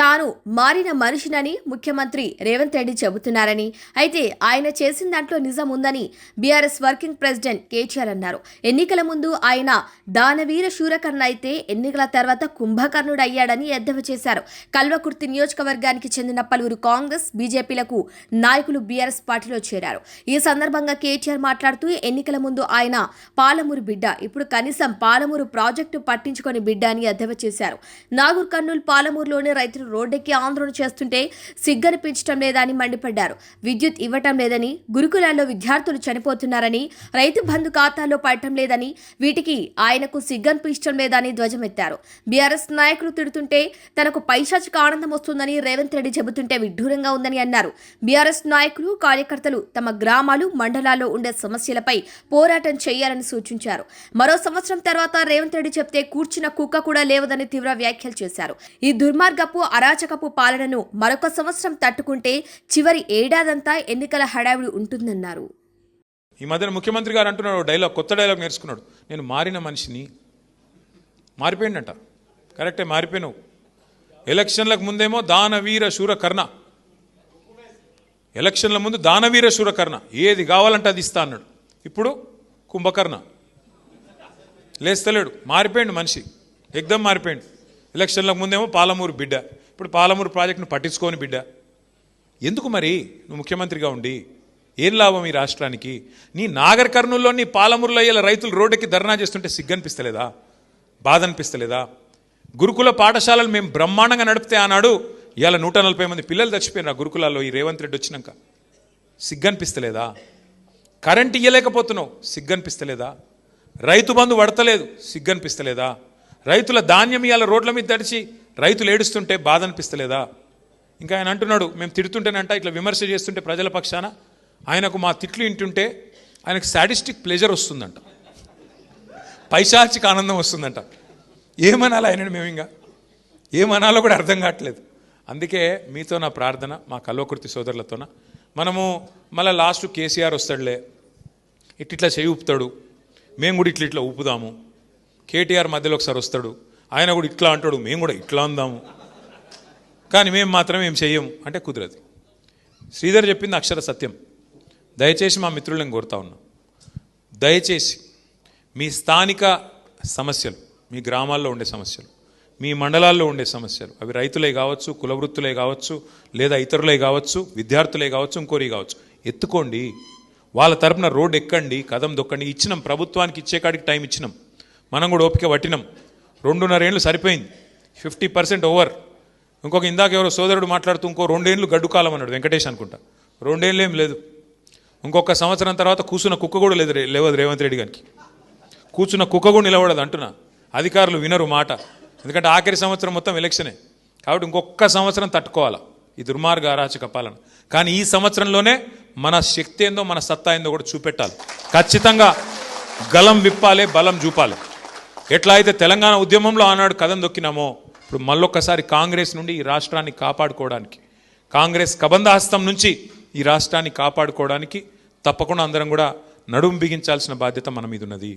తాను మారిన మనిషినని ముఖ్యమంత్రి రేవంత్ రెడ్డి చెబుతున్నారని, అయితే ఆయన చేసిన దాంట్లో నిజం ఉందని బీఆర్ఎస్ వర్కింగ్ ప్రెసిడెంట్ కేటీఆర్ అన్నారు. ఎన్నికల ముందు ఆయన దానవీర శూరకర్ణ అయితే ఎన్నికల తర్వాత కుంభకర్ణుడు అయ్యాడని ఎద్దేవా చేశారు. కల్వకుర్తి నియోజకవర్గానికి చెందిన పలువురు కాంగ్రెస్, బీజేపీలకు నాయకులు బీఆర్ఎస్ పార్టీలో చేరారు. ఈ సందర్భంగా కేటీఆర్ మాట్లాడుతూ ఎన్నికల ముందు ఆయన పాలమూరు బిడ్డ, ఇప్పుడు కనీసం పాలమూరు ప్రాజెక్టు పట్టించుకొని బిడ్డ అని ఎద్దేవా చేశారు. నాగూర్ కర్నూలు పాలమూరులోని రైతులు రోడ్డెక్కి ఆందోళన చేస్తుంటే సిగ్గనిపించడం లేదని మండిపడ్డారు. విద్యుత్ ఇవ్వటం లేదని, గురుకులాల్లో విద్యార్థులు చనిపోతున్నారని, రైతు బంధు ఖాతాల్లో పడటం లేదని, వీటికి ఆయనకు సిగ్గనిపించడం లేదని ధ్వజమెత్తారు. బీఆర్ఎస్ నాయకులు తిడుతుంటే తనకు పైశాచిక ఆనందం వస్తుందని రేవంత్ రెడ్డి చెబుతుంటే విడ్డూరంగా ఉందని అన్నారు. బీఆర్ఎస్ నాయకులు, కార్యకర్తలు తమ గ్రామాలు, మండలాల్లో ఉండే సమస్యలపై పోరాటం చేయాలని సూచించారు. మరో సంవత్సరం తర్వాత రేవంత్ రెడ్డి చెప్తే కూర్చున్న కుక్క కూడా లేవదని తీవ్ర వ్యాఖ్యలు చేశారు. ఈ దుర్మార్గపు అరాచకపు పాలనను మరొక సంవత్సరం తట్టుకుంటే చివరి ఏడాదంతా ఎన్నికల హడావిడి ఉంటుందన్నారు. ఈ మధ్యన ముఖ్యమంత్రి గారు అంటున్నాడు డైలాగ్, కొత్త డైలాగ్ నేర్చుకున్నాడు. నేను మారిన మనిషిని. మారిపోయిందంట. కరెక్టే, మారిపోయినావు. ఎలక్షన్లకు ముందేమో దానవీర శూరకర్ణ, ఎలక్షన్ల ముందు దానవీర శూరకర్ణ, ఏది కావాలంటే అది ఇస్తా అన్నాడు. ఇప్పుడు కుంభకర్ణ. లేస్తలేడు, మారిపోయిండు మనిషి, ఎగ్దం మారిపోయిండు. ఎలక్షన్లకు ముందేమో పాలమూరు బిడ్డ, ఇప్పుడు పాలమూరు ప్రాజెక్టును పట్టించుకోని బిడ్డ. ఎందుకు మరి నువ్వు ముఖ్యమంత్రిగా ఉండి ఏం లాభం ఈ రాష్ట్రానికి? నీ నాగర్ కర్నూలులో, నీ పాలమూరులో ఇలా రైతులు రోడ్డుకి ధర్నా చేస్తుంటే సిగ్గనిపిస్తలేదా? బాధ అనిపిస్తలేదా? గురుకుల పాఠశాలలు మేము బ్రహ్మాండంగా నడిపితే ఆనాడు ఇవాళ 140 మంది పిల్లలు చచ్చిపోయినారు ఆ గురుకులాల్లో ఈ రేవంత్ రెడ్డి వచ్చినాక. సిగ్గనిపిస్తలేదా? కరెంట్ ఇయ్యలేకపోతున్నావు, సిగ్గనిపిస్తలేదా? రైతు బంధు పడతలేదు, సిగ్గనిపిస్తలేదా? రైతుల ధాన్యం ఇవాళ రోడ్ల మీద తడిచి రైతులు ఏడుస్తుంటే బాధ అనిపిస్తలేదా? ఇంకా ఆయన అంటున్నాడు, మేము తిడుతుంటేనంట, ఇట్లా విమర్శ చేస్తుంటే ప్రజల పక్షాన ఆయనకు మా తిట్లు వింటుంటే ఆయనకు సాడిస్టిక్ ప్లెజర్ వస్తుందంట, పైశాచిక ఆనందం వస్తుందంట. ఏమనాలి ఆయనని? మేము ఇంకా ఏమనాలో కూడా అర్థం కావట్లేదు. అందుకే మీతో నా ప్రార్థన, మా కల్వకుర్తి సోదరులతోన, మనము మళ్ళీ లాస్ట్ కేసీఆర్ వస్తాడులే, ఇట్లా చేయి ఊపుతాడు, మేము కూడా ఇట్లా ఊపుదాము. కేటీఆర్ మధ్యలో ఒకసారి వస్తాడు, ఆయన కూడా ఇట్లా అంటాడు, మేము కూడా ఇట్లా అందాము, కానీ మేము మాత్రం ఏం చెయ్యము అంటే కుదరదు. శ్రీధర్ చెప్పింది అక్షర సత్యం. దయచేసి మా మిత్రులను కోరుతా ఉన్నాం, దయచేసి మీ స్థానిక సమస్యలు, మీ గ్రామాల్లో ఉండే సమస్యలు, మీ మండలాల్లో ఉండే సమస్యలు, అవి రైతులే కావచ్చు, కులవృత్తులే కావచ్చు, లేదా ఇతరులే కావచ్చు, విద్యార్థులే కావచ్చు, ఇంకోరి కావచ్చు, ఎత్తుకోండి. వాళ్ళ తరపున రోడ్డు ఎక్కండి, కదం దొక్కండి. ఇచ్చినాం, ప్రభుత్వానికి ఇచ్చే కాడికి టైం ఇచ్చినాం, మనం కూడా ఓపిక పట్టినాం. 2.5 ఏళ్ళు సరిపోయింది, 50% ఓవర్. ఇంకొక ఇందాక ఎవరో సోదరుడు మాట్లాడుతూ ఇంకో 2 ఏళ్ళు గడ్డు కాలం అన్నాడు, వెంకటేష్ అనుకుంటా. 2 ఏళ్ళు ఏం లేదు, ఇంకొక సంవత్సరం తర్వాత కూర్చున్న కుక్క కూడా లేవదు రేవంత్ రెడ్డి గారికి. కూర్చున్న కుక్క కూడా నిలబడదు అంటున్నా. అధికారులు వినరు మాట, ఎందుకంటే ఆఖరి సంవత్సరం మొత్తం ఎలక్షనే కాబట్టి ఇంకొక సంవత్సరం తట్టుకోవాలా ఈ దుర్మార్గ అరాచక పాలన. కానీ ఈ సంవత్సరంలోనే మన శక్తి ఏందో, మన సత్తా ఏందో కూడా చూపెట్టాలి. ఖచ్చితంగా గలం విప్పాలి, బలం చూపాలి. ఎట్లా అయితే తెలంగాణ ఉద్యమంలో ఆనాడు కదం దొక్కినామో, ఇప్పుడు మళ్ళొక్కసారి కాంగ్రెస్ నుండి ఈ రాష్ట్రాన్ని కాపాడుకోవడానికి, కాంగ్రెస్ కబంధహస్తం నుంచి ఈ రాష్ట్రాన్ని కాపాడుకోవడానికి తప్పకుండా అందరం కూడా నడుం బిగించాల్సిన బాధ్యత మన మీద ఉన్నది.